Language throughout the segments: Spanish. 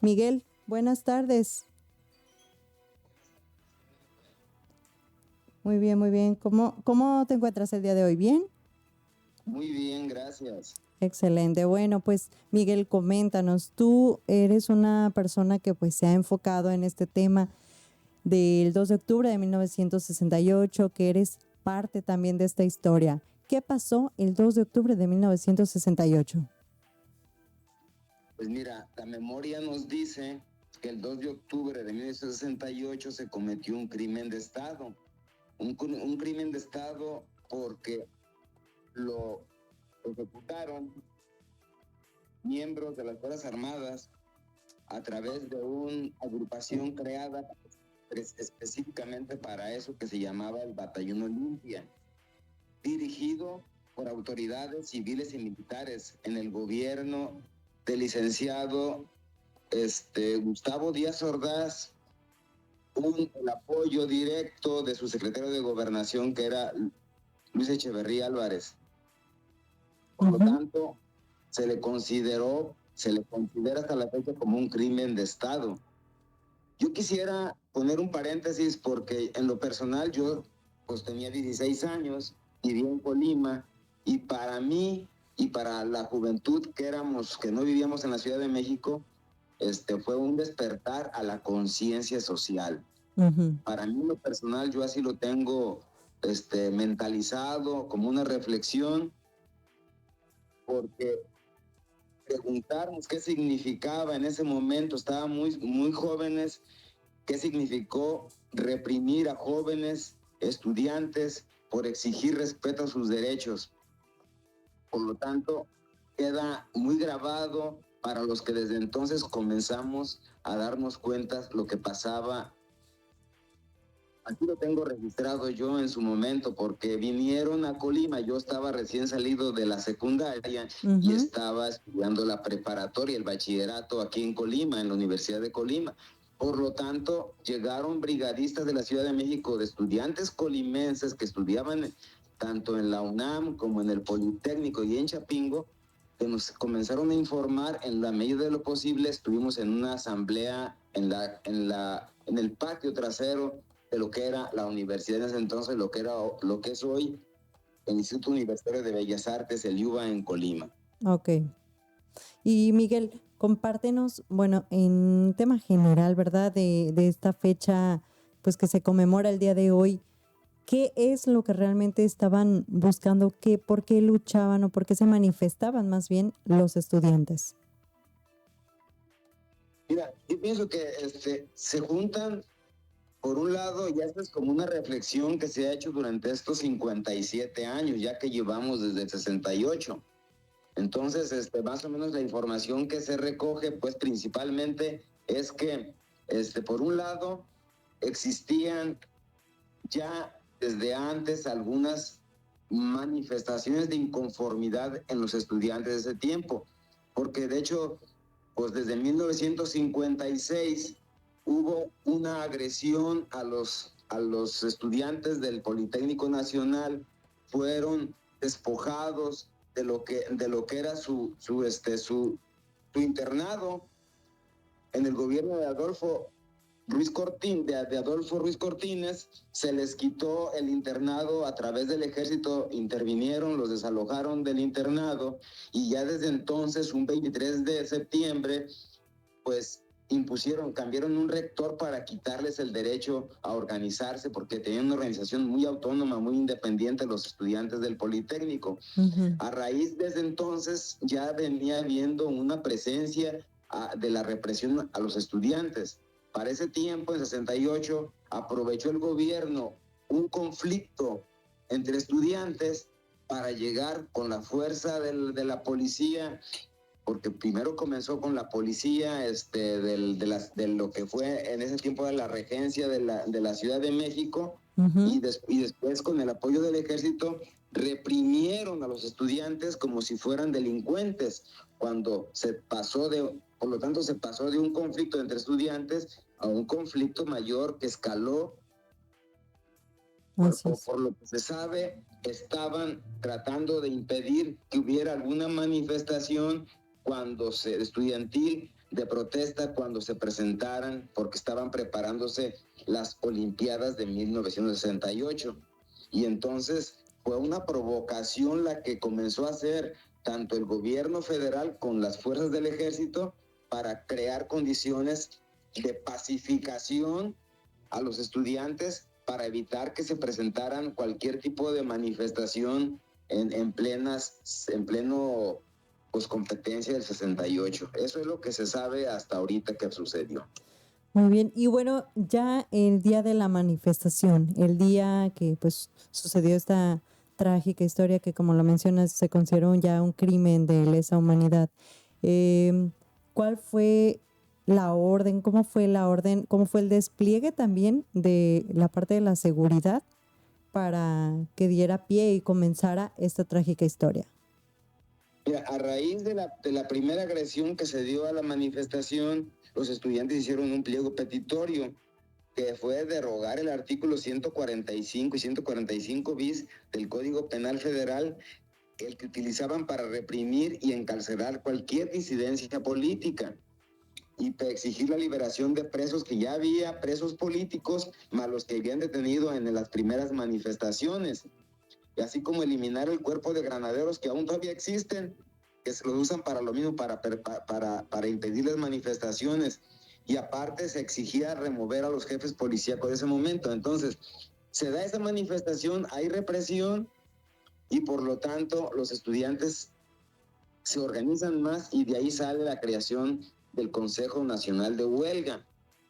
Miguel, buenas tardes. Muy bien, muy bien. ¿Cómo te encuentras el día de hoy? ¿Bien? Muy bien, gracias. Excelente. Bueno, pues Miguel, coméntanos, tú eres una persona que pues se ha enfocado en este tema del 2 de octubre de 1968, que eres parte también de esta historia. ¿Qué pasó el 2 de octubre de 1968? Pues mira, la memoria nos dice que el 2 de octubre de 1968 se cometió un crimen de Estado. Un crimen de Estado porque lo ejecutaron miembros de las Fuerzas Armadas a través de una agrupación creada específicamente para eso, que se llamaba el Batallón Olimpia, dirigido por autoridades civiles y militares en el gobierno del licenciado Gustavo Díaz Ordaz, con el apoyo directo de su secretario de Gobernación, que era Luis Echeverría Álvarez. Por lo tanto, se le considera hasta la fecha como un crimen de Estado. Yo quisiera poner un paréntesis porque en lo personal yo pues tenía 16 años, vivía en Colima, y para mí y para la juventud que no vivíamos en la Ciudad de México, fue un despertar a la conciencia social. Para mí en lo personal yo así lo tengo mentalizado como una reflexión, porque preguntarnos qué significaba en ese momento, estábamos muy jóvenes, qué significó reprimir a jóvenes estudiantes por exigir respeto a sus derechos. Por lo tanto, queda muy grabado para los que desde entonces comenzamos a darnos cuenta lo que pasaba. Aquí lo tengo registrado yo en su momento, porque vinieron a Colima. Yo estaba recién salido de la secundaria y estaba estudiando la preparatoria, el bachillerato aquí en Colima, en la Universidad de Colima. Por lo tanto, llegaron brigadistas de la Ciudad de México, de estudiantes colimenses que estudiaban tanto en la UNAM como en el Politécnico y en Chapingo, que nos comenzaron a informar en la medida de lo posible. Estuvimos en una asamblea en el patio trasero de lo que era la universidad en ese entonces, lo que es hoy el Instituto Universitario de Bellas Artes, el IUBA, en Colima. Ok. Y Miguel, compártenos, bueno, en tema general, ¿verdad? De esta fecha, pues que se conmemora el día de hoy, ¿qué es lo que realmente estaban buscando? ¿Por qué luchaban o por qué se manifestaban más bien los estudiantes? Mira, yo pienso que se juntan, por un lado, ya esta es como una reflexión que se ha hecho durante estos 57 años, ya que llevamos desde el 68. Entonces, más o menos la información que se recoge, pues principalmente es que, por un lado, existían ya desde antes algunas manifestaciones de inconformidad en los estudiantes de ese tiempo, porque de hecho, pues desde 1956 hubo una agresión a los estudiantes del Politécnico Nacional. Fueron despojados de lo que era su internado en el gobierno de Adolfo Ruiz Cortines. Se les quitó el internado a través del ejército, intervinieron, los desalojaron del internado, y ya desde entonces, un 23 de septiembre, pues cambiaron un rector para quitarles el derecho a organizarse, porque tenían una organización muy autónoma, muy independiente, los estudiantes del Politécnico. A raíz de ese entonces ya venía habiendo una presencia de la represión a los estudiantes. Para ese tiempo, en 68, aprovechó el gobierno un conflicto entre estudiantes para llegar con la fuerza de la policía, porque primero comenzó con la policía de lo que fue en ese tiempo de la regencia de la Ciudad de México, y después, con el apoyo del ejército, reprimieron a los estudiantes como si fueran delincuentes, cuando por lo tanto, se pasó de un conflicto entre estudiantes a un conflicto mayor que escaló. Por lo que se sabe, estaban tratando de impedir que hubiera alguna manifestación estudiantil de protesta cuando se presentaran, porque estaban preparándose las Olimpiadas de 1968. Y entonces fue una provocación la que comenzó a hacer tanto el gobierno federal con las fuerzas del ejército para crear condiciones de pacificación a los estudiantes para evitar que se presentaran cualquier tipo de manifestación en pleno pues competencia del 68. Eso es lo que se sabe hasta ahorita que sucedió. Muy bien, y bueno, ya el día de la manifestación, el día que pues sucedió esta trágica historia que como lo mencionas se consideró ya un crimen de lesa humanidad, ¿cuál fue la orden? ¿Cómo fue la orden? ¿Cómo fue el despliegue también de la parte de la seguridad para que diera pie y comenzara esta trágica historia? Mira, a raíz de la primera agresión que se dio a la manifestación, los estudiantes hicieron un pliego petitorio que fue derogar el artículo 145 y 145 bis del Código Penal Federal, el que utilizaban para reprimir y encarcelar cualquier disidencia política y para exigir la liberación de presos, que ya había presos políticos, más los que habían detenido en las primeras manifestaciones, y así como eliminar el cuerpo de granaderos que aún todavía existen, que se los usan para lo mismo, para impedir las manifestaciones. Y aparte se exigía remover a los jefes policíacos de ese momento. Entonces, se da esa manifestación, hay represión y por lo tanto los estudiantes se organizan más y de ahí sale la creación del Consejo Nacional de Huelga.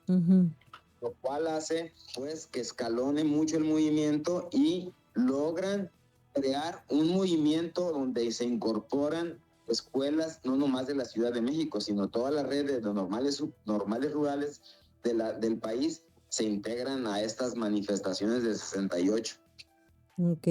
Lo cual hace pues que escalone mucho el movimiento y logran crear un movimiento donde se incorporan escuelas no nomás de la Ciudad de México, sino todas las redes de normales rurales del país se integran a estas manifestaciones del 68. Ok.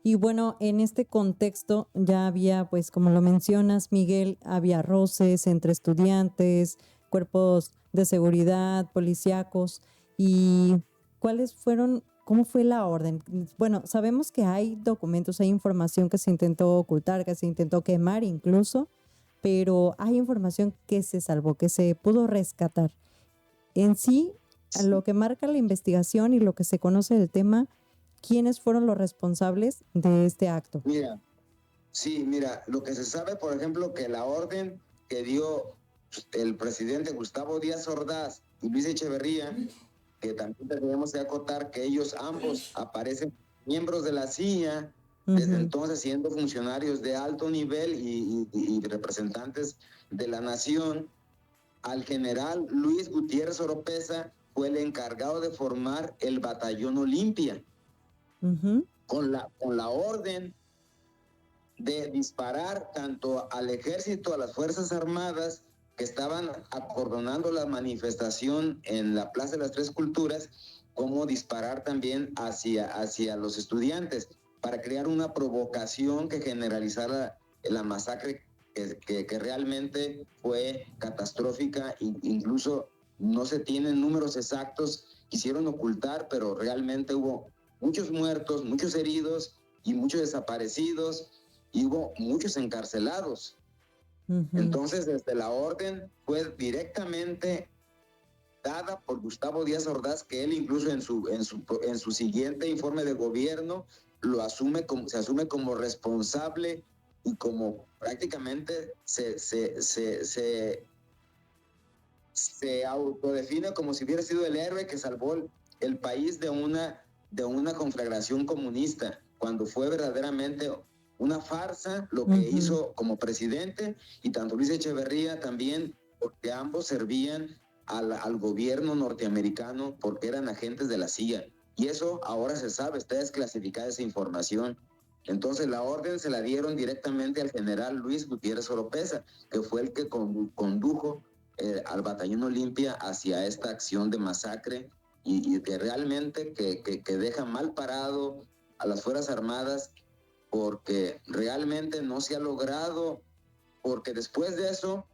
Y bueno, en este contexto ya había, pues como lo mencionas, Miguel, había roces entre estudiantes, cuerpos de seguridad, policíacos. ¿Y cuáles fueron, cómo fue la orden? Bueno, sabemos que hay documentos, hay información que se intentó ocultar, que se intentó quemar incluso, pero hay información que se salvó, que se pudo rescatar. En sí, a lo que marca la investigación y lo que se conoce del tema, ¿quiénes fueron los responsables de este acto? Mira, lo que se sabe, por ejemplo, que la orden que dio el presidente Gustavo Díaz Ordaz y Luis Echeverría, que también tendríamos que acotar que ellos ambos aparecen miembros de la CIA, desde entonces siendo funcionarios de alto nivel y representantes de la nación. Al general Luis Gutiérrez Oropesa fue el encargado de formar el Batallón Olimpia, con la orden de disparar tanto al ejército, a las Fuerzas Armadas, que estaban acordonando la manifestación en la Plaza de las Tres Culturas, como disparar también hacia los estudiantes, para crear una provocación que generalizara la masacre que realmente fue catastrófica. Incluso no se tienen números exactos, quisieron ocultar, pero realmente hubo muchos muertos, muchos heridos y muchos desaparecidos, y hubo muchos encarcelados. Entonces, desde la orden fue directamente dada por Gustavo Díaz Ordaz, que él incluso en su siguiente informe de gobierno se asume como responsable y como prácticamente se autodefine como si hubiera sido el héroe que salvó el país de una conflagración comunista, cuando fue verdaderamente una farsa lo que hizo como presidente, y tanto Luis Echeverría también, porque ambos servían al gobierno norteamericano porque eran agentes de la CIA. Y eso ahora se sabe, está desclasificada esa información. Entonces la orden se la dieron directamente al general Luis Gutiérrez Oropesa, que fue el que condujo al Batallón Olimpia hacia esta acción de masacre y que realmente que deja mal parado a las Fuerzas Armadas, porque realmente no se ha logrado, porque después de eso,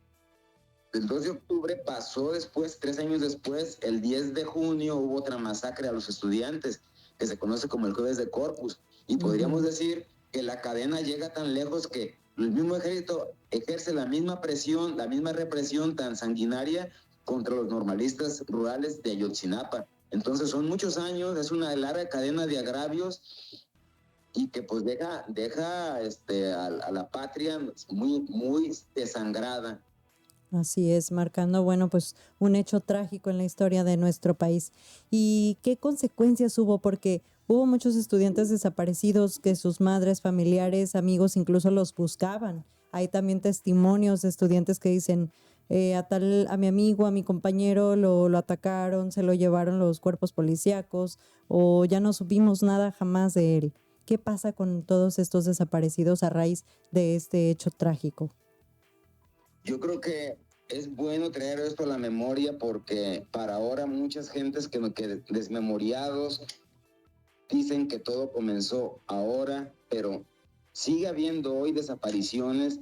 el 2 de octubre pasó después, 3 años después, el 10 de junio hubo otra masacre a los estudiantes, que se conoce como el Jueves de Corpus, y podríamos decir que la cadena llega tan lejos que el mismo ejército ejerce la misma presión, la misma represión tan sanguinaria contra los normalistas rurales de Ayotzinapa. Entonces son muchos años, es una larga cadena de agravios y que pues deja a la patria muy desangrada. Así es, marcando, bueno, pues un hecho trágico en la historia de nuestro país. ¿Y qué consecuencias hubo? Porque hubo muchos estudiantes desaparecidos que sus madres, familiares, amigos incluso los buscaban. Hay también testimonios de estudiantes que dicen, a mi amigo, a mi compañero lo atacaron, se lo llevaron los cuerpos policíacos o ya no supimos nada jamás de él. ¿Qué pasa con todos estos desaparecidos a raíz de este hecho trágico? Yo creo que es bueno traer esto a la memoria porque para ahora muchas gentes que desmemoriados dicen que todo comenzó ahora, pero sigue habiendo hoy desapariciones,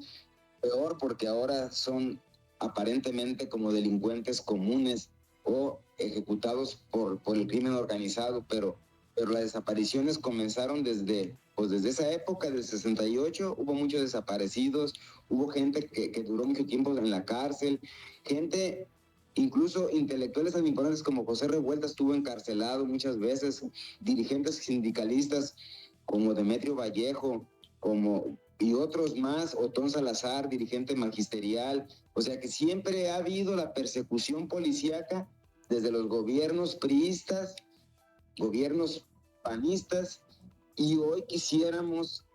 peor porque ahora son aparentemente como delincuentes comunes o ejecutados por el crimen organizado, pero las desapariciones comenzaron desde esa época del 68, hubo muchos desaparecidos, hubo gente que duró mucho tiempo en la cárcel, gente, incluso intelectuales tan importantes como José Revuelta estuvo encarcelado muchas veces, dirigentes sindicalistas como Demetrio Vallejo, y otros más, Otón Salazar, dirigente magisterial, o sea que siempre ha habido la persecución policíaca desde los gobiernos priistas, gobiernos panistas, y hoy quisiéramos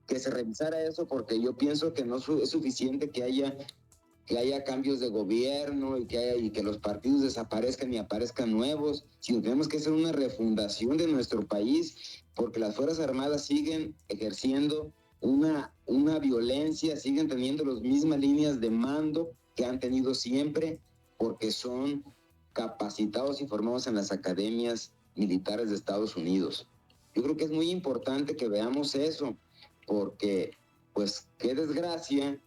que se revisara eso porque yo pienso que no es suficiente que haya cambios de gobierno y que los partidos desaparezcan y aparezcan nuevos, sino tenemos que hacer una refundación de nuestro país porque las Fuerzas Armadas siguen ejerciendo una violencia, siguen teniendo las mismas líneas de mando que han tenido siempre porque son capacitados y formados en las academias militares de Estados Unidos. Yo creo que es muy importante que veamos eso, porque pues qué desgracia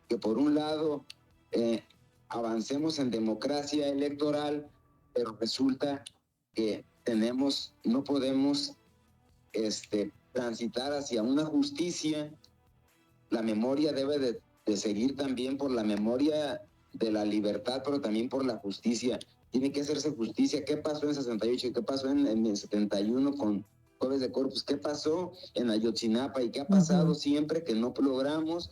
que por un lado eh, avancemos en democracia electoral, pero resulta que no podemos transitar hacia una justicia. La memoria debe de seguir también por la memoria de la libertad, pero también por la justicia. Tiene que hacerse justicia. ¿Qué pasó en 68? ¿Qué pasó en el 71 con Jueves de Corpus? ¿Qué pasó en Ayotzinapa? ¿Y qué ha pasado siempre que no logramos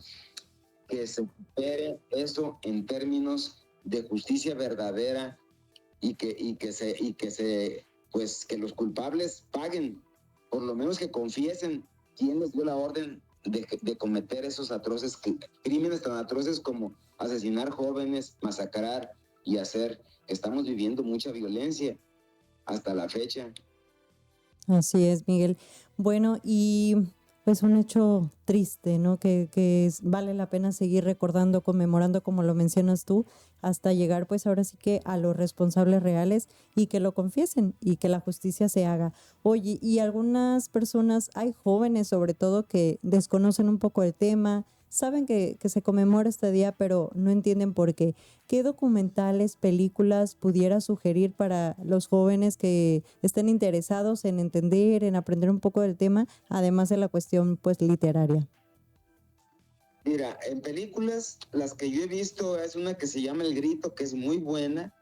que se supere eso en términos de justicia verdadera pues que los culpables paguen, por lo menos que confiesen quién les dio la orden de cometer esos atroces crímenes tan atroces como asesinar jóvenes, masacrar y hacer? Estamos viviendo mucha violencia hasta la fecha. Así es, Miguel. Bueno, y pues un hecho triste, ¿no? Vale la pena seguir recordando, conmemorando, como lo mencionas tú, hasta llegar pues ahora sí que a los responsables reales y que lo confiesen y que la justicia se haga. Oye, y algunas personas, hay jóvenes sobre todo que desconocen un poco el tema, saben que se conmemora este día, pero no entienden por qué. ¿Qué documentales, películas pudiera sugerir para los jóvenes que estén interesados en entender, en aprender un poco del tema, además de la cuestión pues literaria? Mira, en películas, las que yo he visto es una que se llama El Grito, que es muy buena.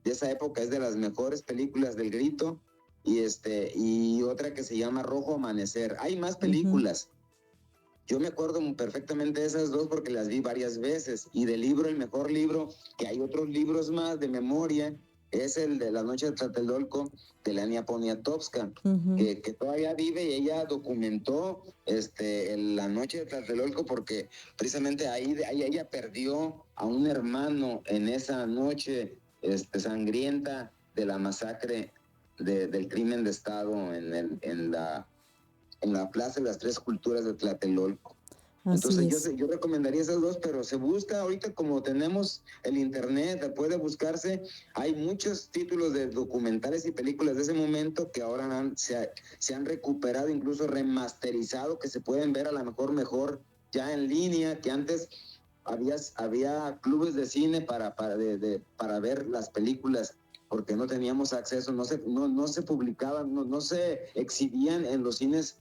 De esa época es de las mejores películas del Grito. Y otra que se llama Rojo Amanecer. Hay más películas. Yo me acuerdo perfectamente de esas dos porque las vi varias veces. Y del libro, el mejor libro, que hay otros libros más de memoria, es el de La Noche de Tlatelolco, de Lania Poniatowska, que todavía vive y ella documentó La Noche de Tlatelolco porque precisamente ahí ella perdió a un hermano en esa noche sangrienta de la masacre del crimen de Estado en la Plaza de las Tres Culturas de Tlatelolco. Entonces yo recomendaría esas dos, pero se busca ahorita como tenemos el internet, puede buscarse, hay muchos títulos de documentales y películas de ese momento que ahora se han recuperado, incluso remasterizado, que se pueden ver a lo mejor ya en línea, que antes había clubes de cine para ver las películas porque no teníamos acceso, no se publicaban, no se exhibían en los cines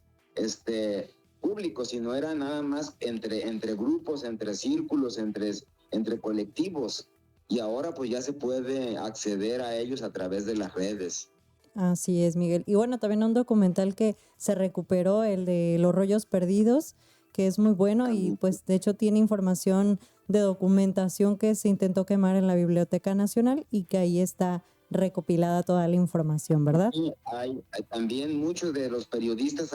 público, sino era nada más entre grupos, entre círculos, entre colectivos. Y ahora pues ya se puede acceder a ellos a través de las redes. Así es, Miguel. Y bueno, también un documental que se recuperó, el de Los Rollos Perdidos, que es muy bueno y pues de hecho tiene información de documentación que se intentó quemar en la Biblioteca Nacional y que ahí está recopilada toda la información, ¿verdad? Y hay también muchos de los periodistas,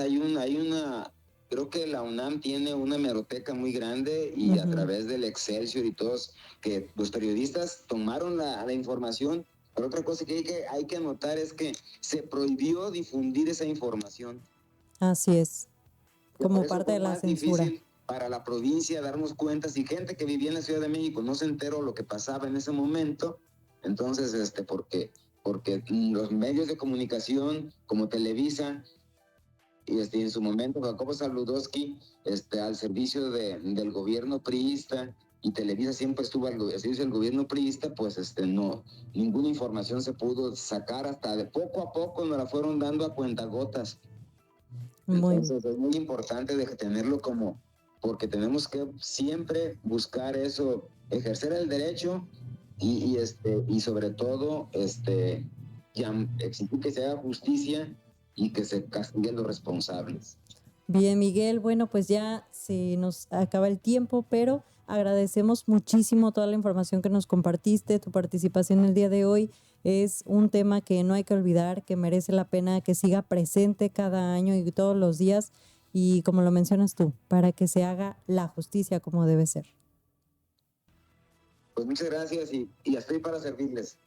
creo que la UNAM tiene una hemeroteca muy grande y a través del Excelsior y todos, que los periodistas tomaron la información. Pero otra cosa que hay que anotar es que se prohibió difundir esa información. Así es, como parte de la censura. Difícil para la provincia darnos cuenta, si gente que vivía en la Ciudad de México no se enteró lo que pasaba en ese momento, entonces, porque los medios de comunicación como Televisa y en su momento Jacobo Saludowski, al servicio del gobierno priista, y Televisa siempre estuvo al servicio del gobierno priista, pues no, ninguna información se pudo sacar, hasta de poco a poco nos la fueron dando a cuentagotas. Entonces es muy importante de tenerlo porque tenemos que siempre buscar eso, ejercer el derecho y sobre todo exigir que se haga justicia y que se castiguen los responsables. Bien, Miguel, bueno, pues ya se nos acaba el tiempo, pero agradecemos muchísimo toda la información que nos compartiste, tu participación el día de hoy. Es un tema que no hay que olvidar, que merece la pena que siga presente cada año y todos los días, y como lo mencionas tú, para que se haga la justicia como debe ser. Pues muchas gracias y estoy para servirles.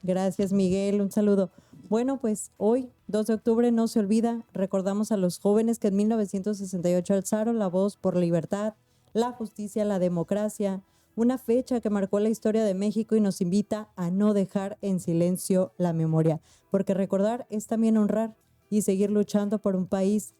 Gracias, Miguel. Un saludo. Bueno, pues hoy, 2 de octubre, no se olvida, recordamos a los jóvenes que en 1968 alzaron la voz por la libertad, la justicia, la democracia, una fecha que marcó la historia de México y nos invita a no dejar en silencio la memoria, porque recordar es también honrar y seguir luchando por un país